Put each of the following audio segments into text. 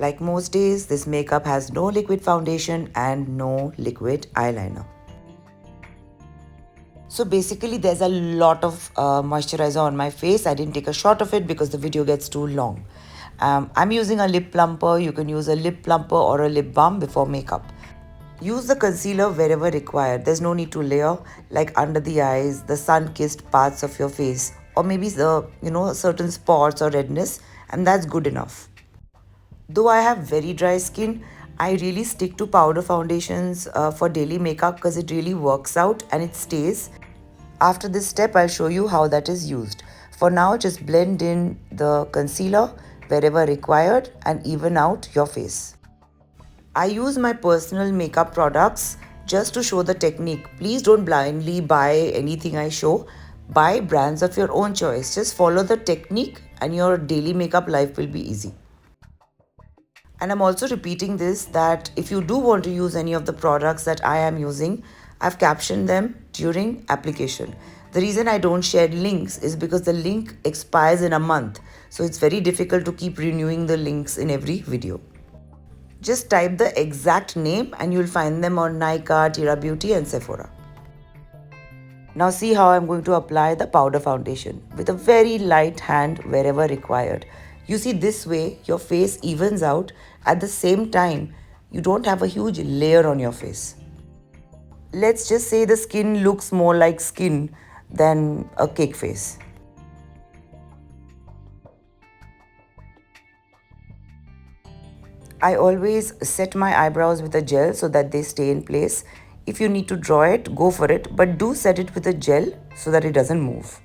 Like most days, this makeup has no liquid foundation and no liquid eyeliner. So basically there's a lot of moisturizer on my face. I didn't take a shot of it because the video gets too long. I'm using a lip plumper. You can use a lip plumper or a lip balm before makeup. Use the concealer wherever required. There's no need to layer, like under the eyes, the sun-kissed parts of your face, or maybe the certain spots or redness, and that's good enough. Though I have very dry skin, I really stick to powder foundations for daily makeup because it really works out and it stays. After this step, I'll show you how that is used. For now, just blend in the concealer wherever required and even out your face. I use my personal makeup products just to show the technique. Please don't blindly buy anything I show. Buy brands of your own choice. Just follow the technique and your daily makeup life will be easy. And I'm also repeating this that if you do want to use any of the products that I am using, I've captioned them during application. The reason I don't share links is because the link expires in a month. So it's very difficult to keep renewing the links in every video. Just type the exact name and you'll find them on Nykaa, Tira Beauty and Sephora. Now see how I'm going to apply the powder foundation with a very light hand wherever required. You see, this way your face evens out. At the same time, you don't have a huge layer on your face. Let's just say the skin looks more like skin than a cake face. I always set my eyebrows with a gel so that they stay in place. If you need to draw it, go for it, but do set it with a gel so that it doesn't move.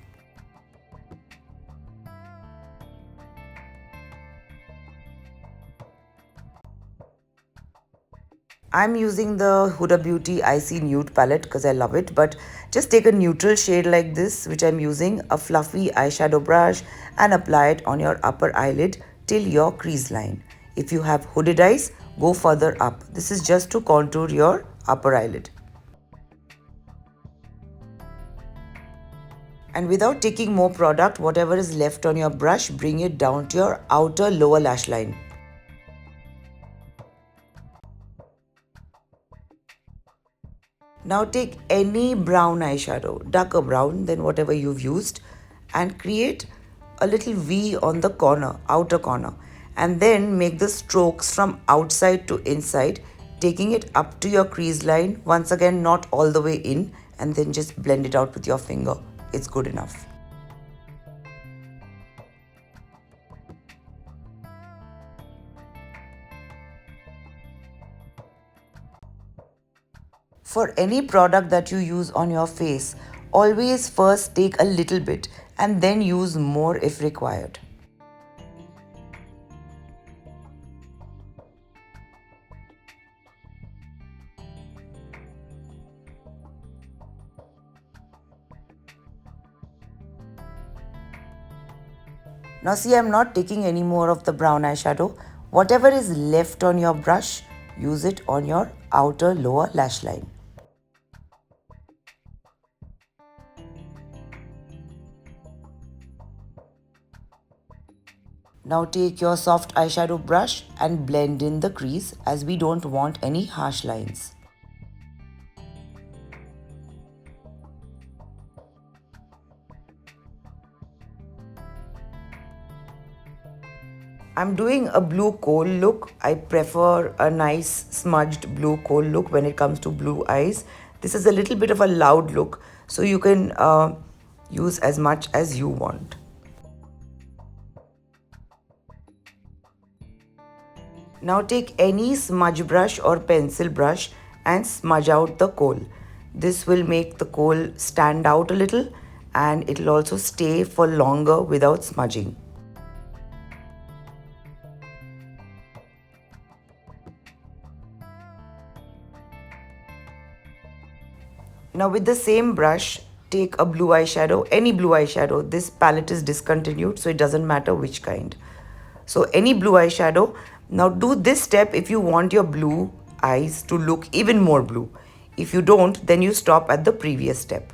I'm using the Huda Beauty Icy Nude palette because I love it, but just take a neutral shade like this, which I'm using, a fluffy eyeshadow brush, and apply it on your upper eyelid till your crease line. If you have hooded eyes, go further up. This is just to contour your upper eyelid. And without taking more product, whatever is left on your brush, bring it down to your outer lower lash line. Now take any brown eyeshadow, darker brown than whatever you've used, and create a little V on the corner, outer corner, and then make the strokes from outside to inside, taking it up to your crease line, once again not all the way in, and then just blend it out with your finger. It's good enough. For any product that you use on your face, always first take a little bit and then use more if required. Now see, I'm not taking any more of the brown eyeshadow. Whatever is left on your brush, use it on your outer lower lash line. Now take your soft eyeshadow brush and blend in the crease as we don't want any harsh lines. I'm doing a blue kohl look. I prefer a nice smudged blue kohl look when it comes to blue eyes. This is a little bit of a loud look, so you can use as much as you want. Now take any smudge brush or pencil brush and smudge out the kohl. This will make the kohl stand out a little and it will also stay for longer without smudging. Now with the same brush, take a blue eyeshadow, any blue eyeshadow. This palette is discontinued, so it doesn't matter which kind. So any blue eyeshadow. Now do this step if you want your blue eyes to look even more blue. If you don't, then you stop at the previous step.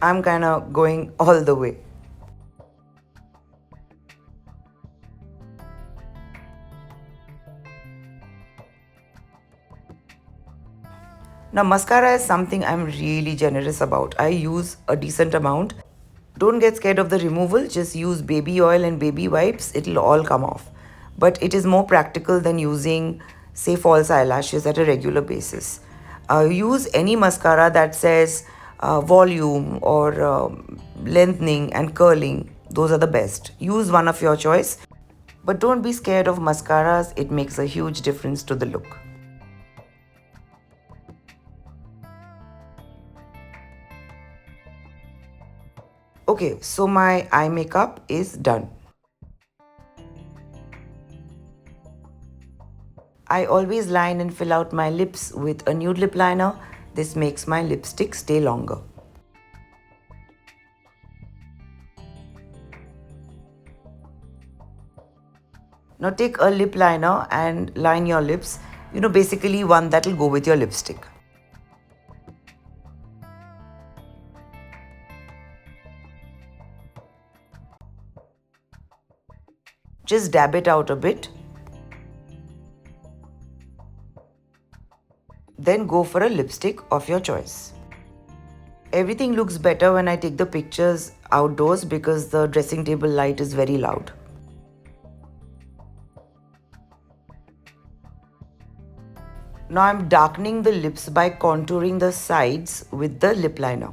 I'm kind of going all the way. Now, mascara is something I'm really generous about. I use a decent amount. Don't get scared of the removal, just use baby oil and baby wipes, it'll all come off. But it is more practical than using, say, false eyelashes at a regular basis. Use any mascara that says volume or lengthening and curling, those are the best. Use one of your choice, but don't be scared of mascaras, it makes a huge difference to the look. Okay, so my eye makeup is done. I always line and fill out my lips with a nude lip liner. This makes my lipstick stay longer. Now take a lip liner and line your lips. Basically one that will go with your lipstick. Just dab it out a bit. Then go for a lipstick of your choice. Everything looks better when I take the pictures outdoors because the dressing table light is very loud. Now I'm darkening the lips by contouring the sides with the lip liner.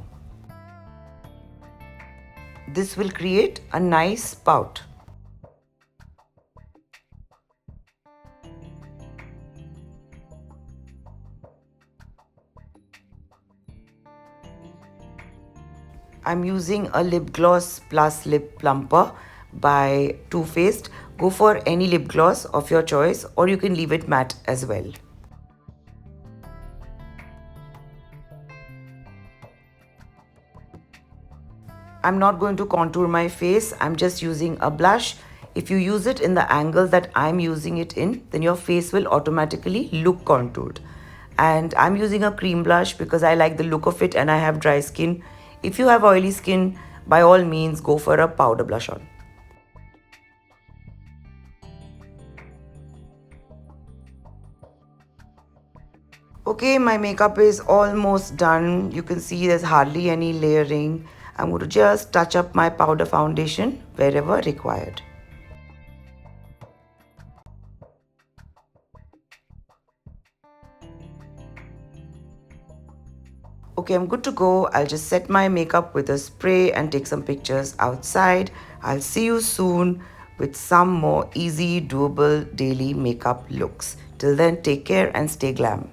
This will create a nice pout. I'm using a lip gloss plus lip plumper by Too Faced. Go for any lip gloss of your choice or you can leave it matte as well. I'm not going to contour my face. I'm just using a blush. If you use it in the angle that I'm using it in, then your face will automatically look contoured. And I'm using a cream blush because I like the look of it and I have dry skin. If you have oily skin, by all means go for a powder blush on. Okay, my makeup is almost done. You can see there's hardly any layering. I'm going to just touch up my powder foundation wherever required. Okay, I'm good to go. I'll just set my makeup with a spray and take some pictures outside. I'll see you soon with some more easy, doable daily makeup looks. Till then, take care and stay glam.